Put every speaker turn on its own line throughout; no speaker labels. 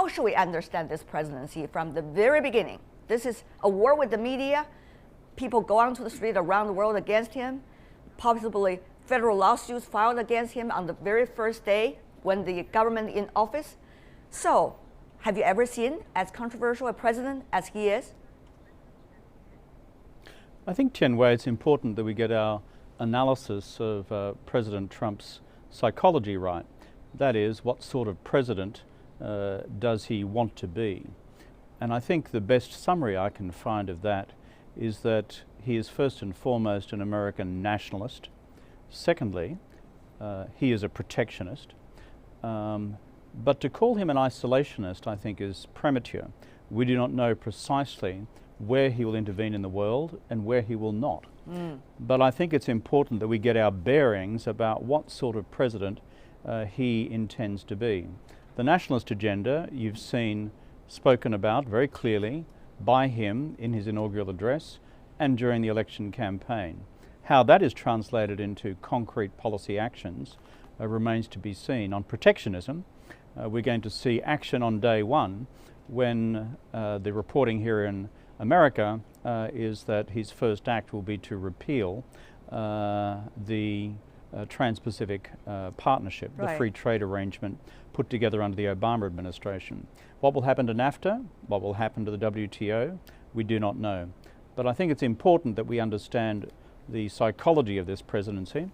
How should we understand this presidency from the very beginning? This is a war with the media. People go onto the street around the world against him. Possibly federal lawsuits filed against him on the very first day when the government in office. So, have you ever seen as controversial a president as he is?
I think, Chen Wei, it's important that we get our analysis of President Trump's psychology right. That is, what sort of president does he want to be? And I think the best summary I can find of that is that he is first and foremost an American nationalist. Secondly, he is a protectionist. But to call him an isolationist, I think, is premature. We do not know precisely where he will intervene in the world and where he will not. But I think it's important that we get our bearings about what sort of president he intends to be. The nationalist agenda you've seen spoken about very clearly by him in his inaugural address and during the election campaign. How that is translated into concrete policy actions remains to be seen. On protectionism, we're going to see action on day one when the reporting here in America is that his first act will be to repeal the Trans-Pacific Partnership, the free trade arrangement put together under the Obama administration. What will happen to NAFTA? What will happen to the WTO? We do not know. But I think it's important that we understand the psychology of this presidency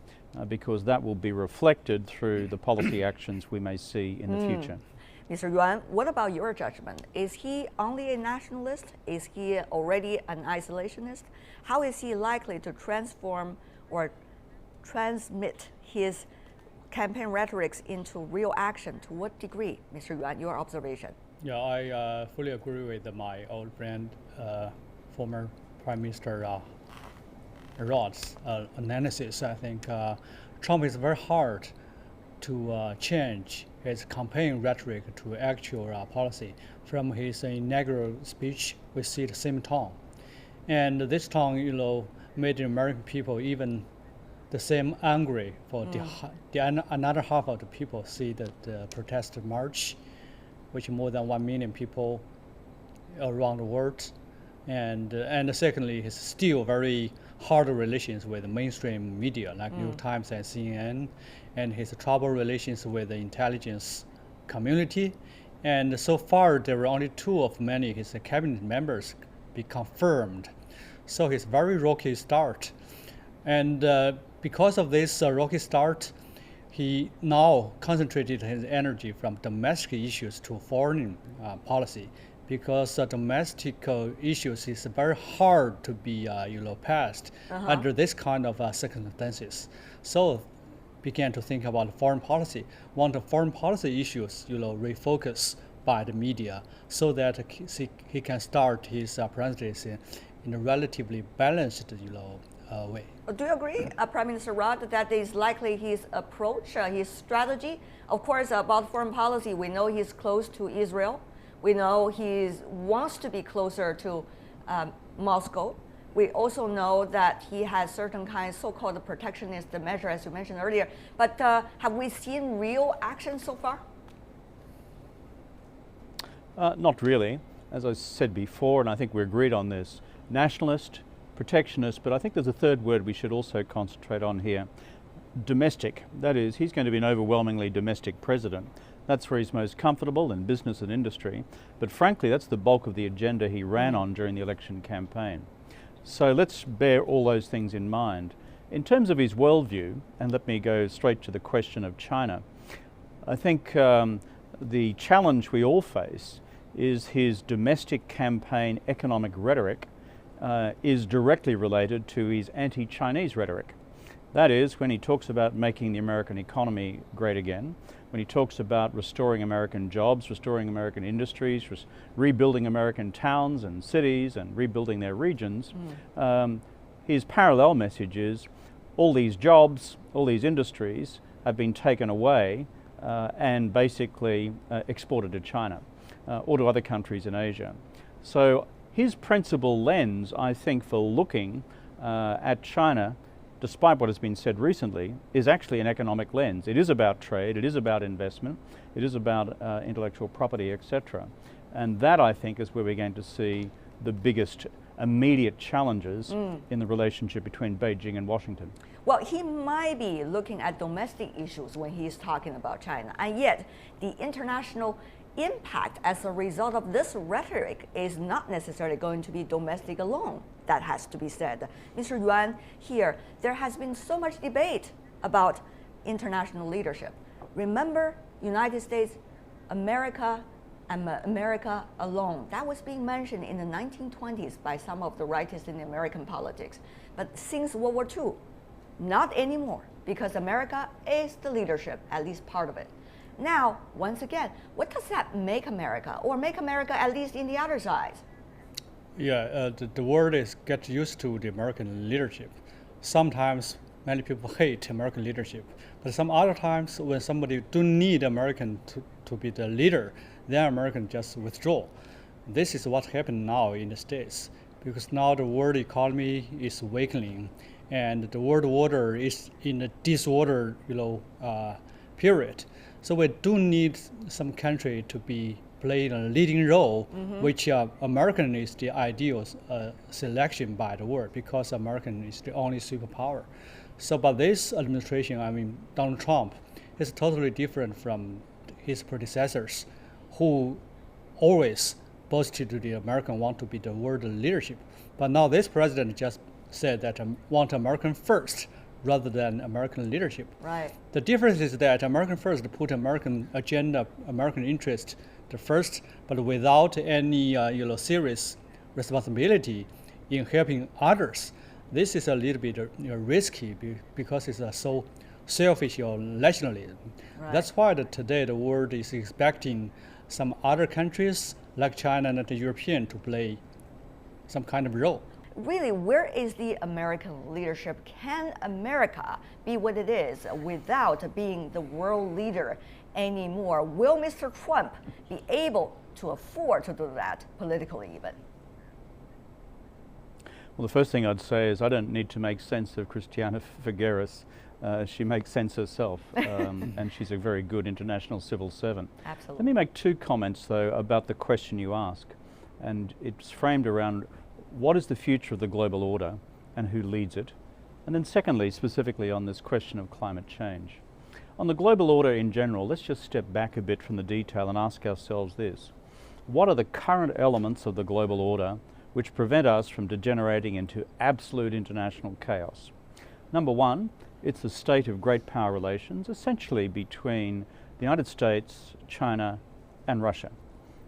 because that will be reflected through the policy actions we may see in the future.
Mr. Yuan, what about your judgment? Is he only a nationalist? Is he already an isolationist? How is he likely to transform or transmit his campaign rhetorics into real action? To what degree, Mr. Yuan, your observation?
Yeah, I fully agree with my old friend, former Prime Minister Rod's analysis. I think Trump is very hard to change his campaign rhetoric to actual policy. From his inaugural speech, we see the same tone. And this tone, made the American people even the same angry for another half of the people see the protest march, which more than 1 million people around the world. And secondly, his still very hard relations with the mainstream media like New York Times and CNN, and his troubled relations with the intelligence community. And so far, there were only 2 of many his cabinet members be confirmed. So his very rocky start. And because of this rocky start, he now concentrated his energy from domestic issues to foreign policy, because domestic issues is very hard to be passed under this kind of circumstances. So began to think about foreign policy. Want the foreign policy issues refocus by the media so that he can start his presidency in a relatively balanced way.
Do you agree, Prime Minister Rod, that is likely his approach, his strategy? Of course, about foreign policy, we know he's close to Israel. We know he wants to be closer to Moscow. We also know that he has certain kinds of so-called protectionist measure, as you mentioned earlier. But have we seen real action so far?
Not really. As I said before, and I think we agreed on this, nationalist, protectionist, but I think there's a third word we should also concentrate on here. Domestic. That is, he's going to be an overwhelmingly domestic president. That's where he's most comfortable in business and industry. But frankly, that's the bulk of the agenda he ran on during the election campaign. So let's bear all those things in mind. In terms of his worldview, and let me go straight to the question of China, I think the challenge we all face is his domestic campaign economic rhetoric is directly related to his anti-Chinese rhetoric. That is, when he talks about making the American economy great again, when he talks about restoring American jobs, restoring American industries, rebuilding American towns and cities and rebuilding their regions, his parallel message is all these jobs, all these industries have been taken away and basically exported to China or to other countries in Asia. So his principal lens, I think, for looking at China despite what has been said recently, is actually an economic lens. It is about trade, it is about investment, it is about intellectual property, etc. And that, I think, is where we're going to see the biggest immediate challenges in the relationship between Beijing and Washington.
Well, he might be looking at domestic issues when he's talking about China, and yet the international impact as a result of this rhetoric is not necessarily going to be domestic alone. That has to be said. Mr. Yuan, here, there has been so much debate about international leadership. Remember, United States, America, and America alone. That was being mentioned in the 1920s by some of the writers in American politics. But since World War II, not anymore, because America is the leadership, at least part of it. Now, once again, what does that make America, or make America at least in the other side?
Yeah, the world is get used to the American leadership. Sometimes many people hate American leadership, but some other times when somebody do need American to be the leader, then American just withdraw. This is what happened now in the States, because now the world economy is weakening, and the world order is in a disorder, period. So we do need some country to be playing a leading role, which American is the ideal selection by the world, because American is the only superpower. So, but this administration, Donald Trump, is totally different from his predecessors, who always boasted to the American want to be the world leadership. But now this president just said that want American first rather than American leadership.
Right.
The difference is that American first put American agenda, American interest the first, but without any serious responsibility in helping others. This is a little bit risky because it's so selfish or nationalism.
Right.
That's why today the world is expecting some other countries like China and the European to play some kind of role.
Really, where is the American leadership? Can America be what it is without being the world leader anymore? Will Mr. Trump be able to afford to do that politically even?
Well, the first thing I'd say is I don't need to make sense of Christiana Figueres. She makes sense herself, and she's a very good international civil servant.
Absolutely.
Let me make two comments, though, about the question you ask. And it's framed around what is the future of the global order and who leads it? And then secondly, specifically on this question of climate change. On the global order in general, let's just step back a bit from the detail and ask ourselves this. What are the current elements of the global order which prevent us from degenerating into absolute international chaos? Number one, it's the state of great power relations, essentially between the United States, China, and Russia.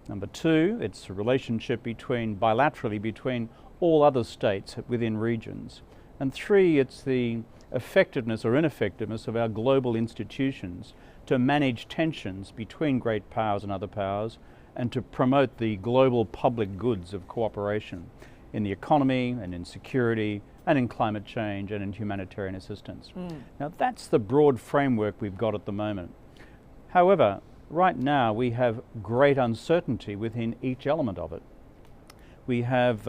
Number two, it's a relationship bilaterally between all other states within regions. And three, it's the effectiveness or ineffectiveness of our global institutions to manage tensions between great powers and other powers, and to promote the global public goods of cooperation in the economy and in security and in climate change and in humanitarian assistance. Now that's the broad framework we've got at the moment. However, right now we have great uncertainty within each element of it. We have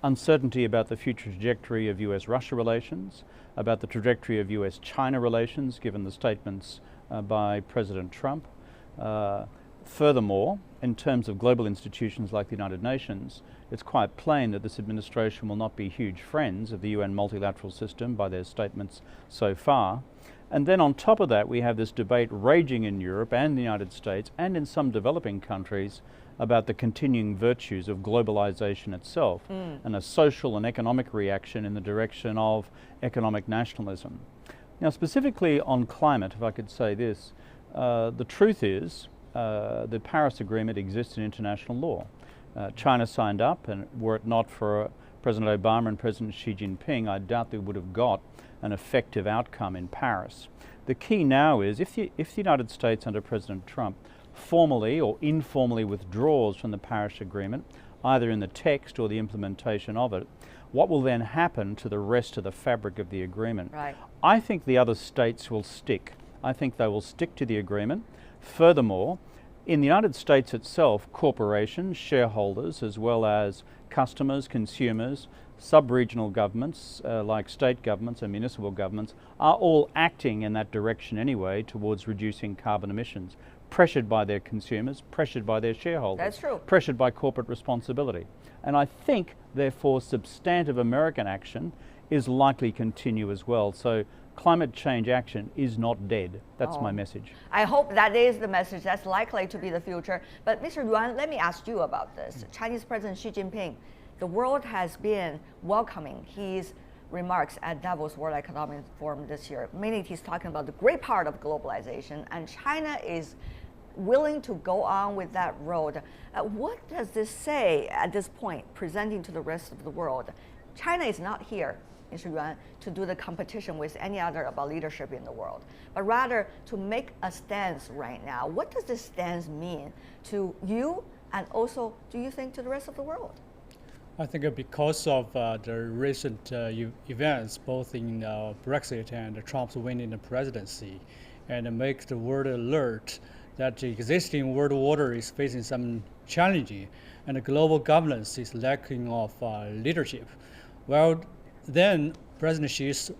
uncertainty about the future trajectory of US-Russia relations, about the trajectory of US-China relations, given the statements by President Trump. Furthermore, in terms of global institutions like the United Nations, it's quite plain that this administration will not be huge friends of the UN multilateral system by their statements so far. And then on top of that, we have this debate raging in Europe and the United States and in some developing countries about the continuing virtues of globalization itself and a social and economic reaction in the direction of economic nationalism. Now, specifically on climate, if I could say this, the truth is the Paris Agreement exists in international law. China signed up, and were it not for President Obama and President Xi Jinping, I doubt they would have got an effective outcome in Paris. The key now is if the United States under President Trump formally or informally withdraws from the Paris Agreement, either in the text or the implementation of it, what will then happen to the rest of the fabric of the agreement?
Right.
I think the other states will stick. I think they will stick to the agreement. Furthermore, In the United States itself, corporations, shareholders, as well as customers, consumers, sub-regional governments like state governments and municipal governments are all acting in that direction anyway towards reducing carbon emissions, pressured by their consumers, pressured by their shareholders.
That's true.
Pressured by corporate responsibility. And I think, therefore, substantive American action is likely to continue as well. So climate change action is not dead. That's my message.
I hope that is the message. That's likely to be the future. But Mr. Yuan, let me ask you about this. Chinese President Xi Jinping, the world has been welcoming his remarks at Davos World Economic Forum this year. Mainly he's talking about the great part of globalization, and China is willing to go on with that road. What does this say at this point, presenting to the rest of the world? China is not here, Mr. Yuan, to do the competition with any other about leadership in the world, but rather to make a stance right now. What does this stance mean to you, and also, do you think, to the rest of the world?
I think because of the recent events, both in Brexit and Trump's winning the presidency, and it makes the world alert that the existing world order is facing some challenges, and the global governance is lacking of leadership. Well, then President Xi's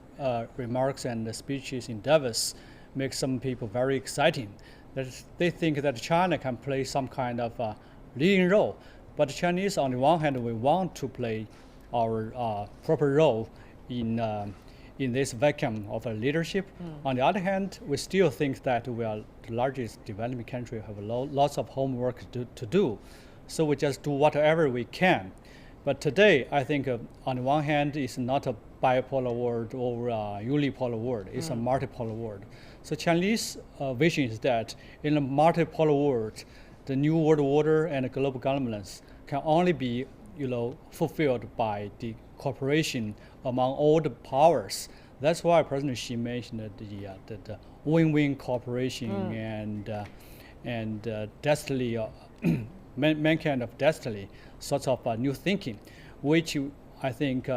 remarks and speeches in Davos make some people very exciting. That they think that China can play some kind of leading role. But the Chinese, on the one hand, we want to play our proper role in this vacuum of leadership. On the other hand, we still think that we are the largest developing country, have lots of homework to do. So we just do whatever we can. But today, I think on the one hand, it's not a bipolar world or a unipolar world. It's a multipolar world. So Chinese vision is that in a multipolar world, the new world order and global governance can only be, fulfilled by the cooperation among all the powers. That's why President Xi mentioned the win-win cooperation and destiny, mankind of destiny, sorts of new thinking, which I think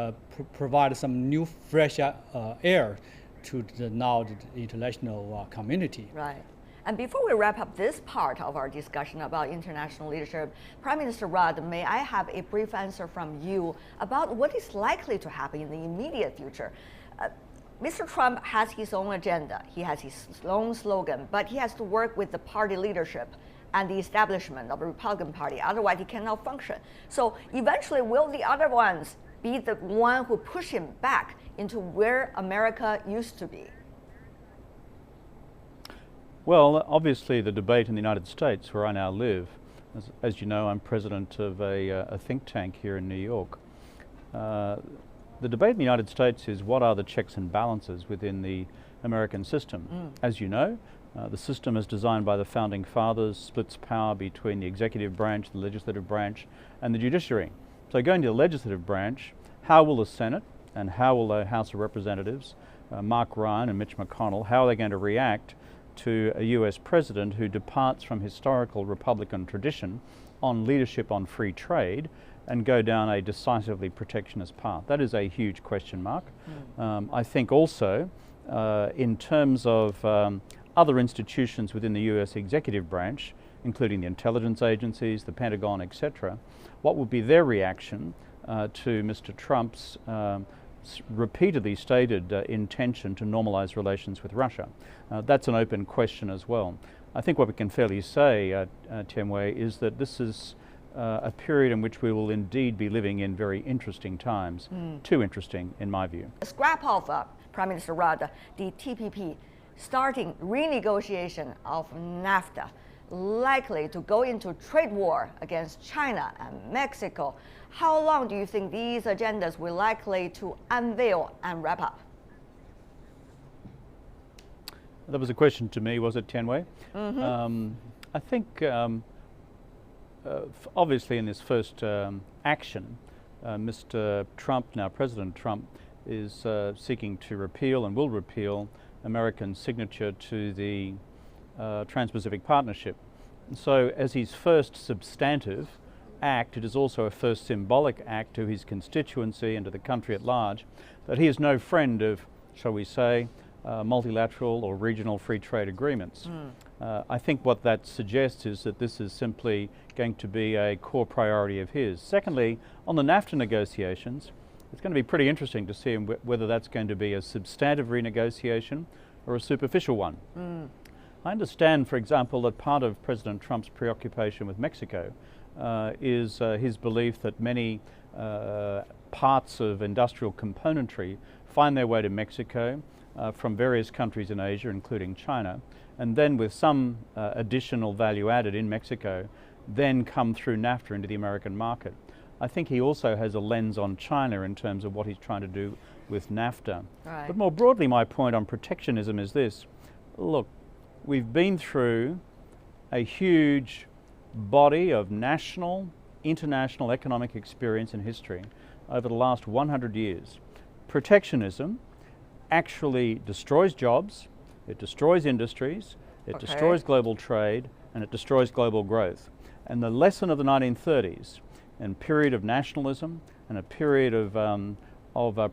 provide some new fresh air to the international community.
Right. And before we wrap up this part of our discussion about international leadership, Prime Minister Rod, may I have a brief answer from you about what is likely to happen in the immediate future? Mr. Trump has his own agenda. He has his own slogan, but he has to work with the party leadership and the establishment of the Republican Party. Otherwise, he cannot function. So eventually, will the other ones be the one who push him back into where America used to be?
Well, obviously the debate in the United States, where I now live, as you know, I'm president of a think tank here in New York. The debate in the United States is what are the checks and balances within the American system. As you know, the system as designed by the Founding Fathers splits power between the executive branch, the legislative branch, and the judiciary. So going to the legislative branch, how will the Senate and how will the House of Representatives, Mark Ryan and Mitch McConnell, how are they going to react to a US president who departs from historical Republican tradition on leadership on free trade and go down a decisively protectionist path? That is a huge question mark. I think also in terms of other institutions within the US executive branch, including the intelligence agencies, the Pentagon, etc., what would be their reaction to Mr. Trump's repeatedly stated intention to normalize relations with Russia? That's an open question as well. I think what we can fairly say, Tianwei, is that this is a period in which we will indeed be living in very interesting times. Too interesting, in my view.
Scrap off, Prime Minister Rod, the TPP, starting renegotiation of NAFTA, likely to go into trade war against China and Mexico. How long do you think these agendas will likely to unveil and wrap up?
That was a question to me, was it, Tianwei? I think obviously in this first action, Mr. Trump, now President Trump, is seeking to repeal and will repeal American signature to the Trans-Pacific Partnership. And so as his first substantive act, it is also a first symbolic act to his constituency and to the country at large that he is no friend of, shall we say, multilateral or regional free trade agreements. I think what that suggests is that this is simply going to be a core priority of his. Secondly, on the NAFTA negotiations, it's going to be pretty interesting to see whether that's going to be a substantive renegotiation or a superficial one. I understand, for example, that part of President Trump's preoccupation with Mexico is his belief that many parts of industrial componentry find their way to Mexico from various countries in Asia, including China, and then with some additional value added in Mexico, then come through NAFTA into the American market. I think he also has a lens on China in terms of what he's trying to do with NAFTA.
Right.
But more broadly, my point on protectionism is this. Look, we've been through a huge body of national, international economic experience and history over the last 100 years. Protectionism actually destroys jobs, it destroys industries, it destroys global trade, and it destroys global growth. And the lesson of the 1930s, and period of nationalism and a period of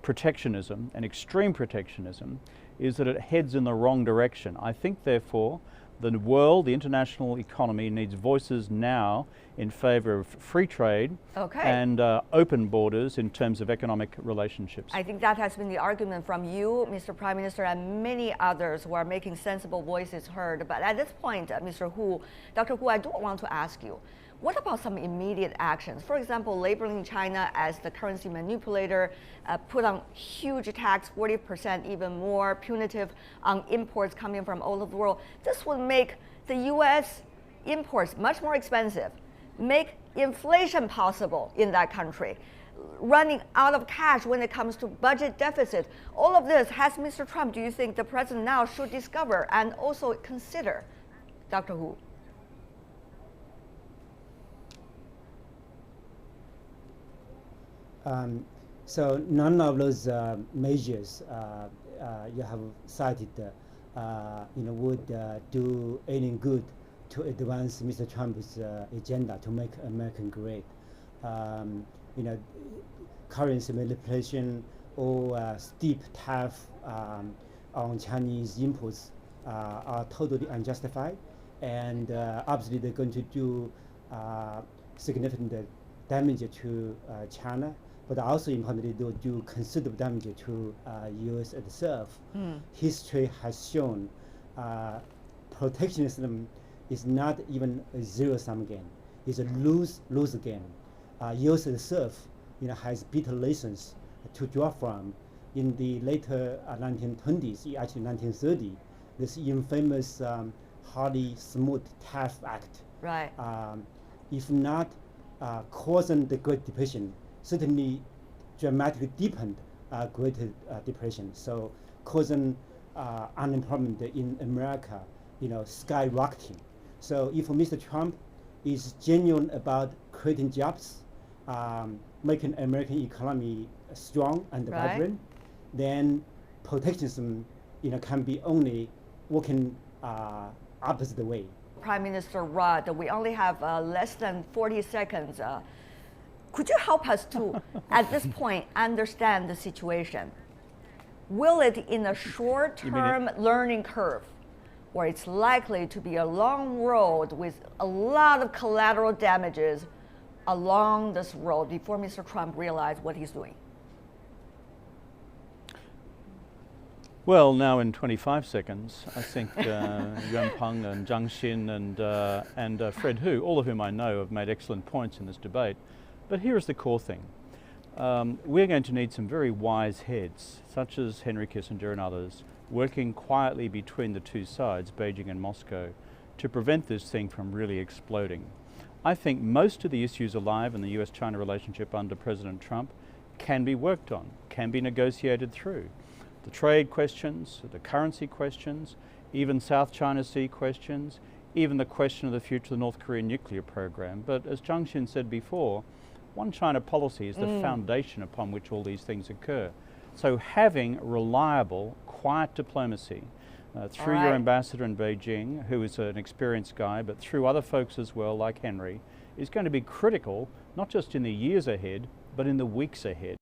protectionism and extreme protectionism, is that it heads in the wrong direction. I think, therefore, the world, the international economy, needs voices now in favor of free trade and open borders in terms of economic relationships.
I think that has been the argument from you, Mr. Prime Minister, and many others who are making sensible voices heard. But at this point, Mr. Hu, Dr. Hu, I do want to ask you, what about some immediate actions? For example, labeling China as the currency manipulator, put on huge tax, 40%, even more punitive on imports coming from all over the world. This would make the U.S. imports much more expensive, make inflation possible in that country, running out of cash when it comes to budget deficit. All of this, has Mr. Trump, do you think the president now should discover and also consider? Dr. Hu.
So none of those measures you have cited, would do any good to advance Mr. Trump's agenda to make America great. Currency manipulation or steep tariff on Chinese imports are totally unjustified, and obviously they're going to do significant damage to China, but also importantly they will do considerable damage to U.S. itself. History has shown protectionism is not even a zero-sum game. It's a lose-lose game. U.S. itself, has bitter lessons to draw from. In the later 1920s, actually 1930, this infamous Hardy-Smoot Tariff Act,
right?
If not causing the Great Depression, certainly dramatically deepened Great Depression. So causing unemployment in America, skyrocketing. So if Mr. Trump is genuine about creating jobs, making American economy strong and vibrant, then protectionism, can be only working opposite way.
Prime Minister Rudd, we only have less than 40 seconds. Could you help us to, at this point, understand the situation? Will it, in a short-term learning curve, where it's likely to be a long road with a lot of collateral damages along this road before Mr. Trump realizes what he's doing?
Well, now in 25 seconds, I think Yuan Peng and Zhang Xin and Fred Hu, all of whom I know, have made excellent points in this debate. But here is the core thing. We're going to need some very wise heads, such as Henry Kissinger and others, working quietly between the two sides, Beijing and Moscow, to prevent this thing from really exploding. I think most of the issues alive in the US-China relationship under President Trump can be worked on, can be negotiated through. The trade questions, the currency questions, even South China Sea questions, even the question of the future of the North Korean nuclear program. But as Zhang Xin said before, one China policy is the foundation upon which all these things occur. So having reliable, quiet diplomacy through your ambassador in Beijing, who is an experienced guy, but through other folks as well, like Henry, is going to be critical, not just in the years ahead, but in the weeks ahead.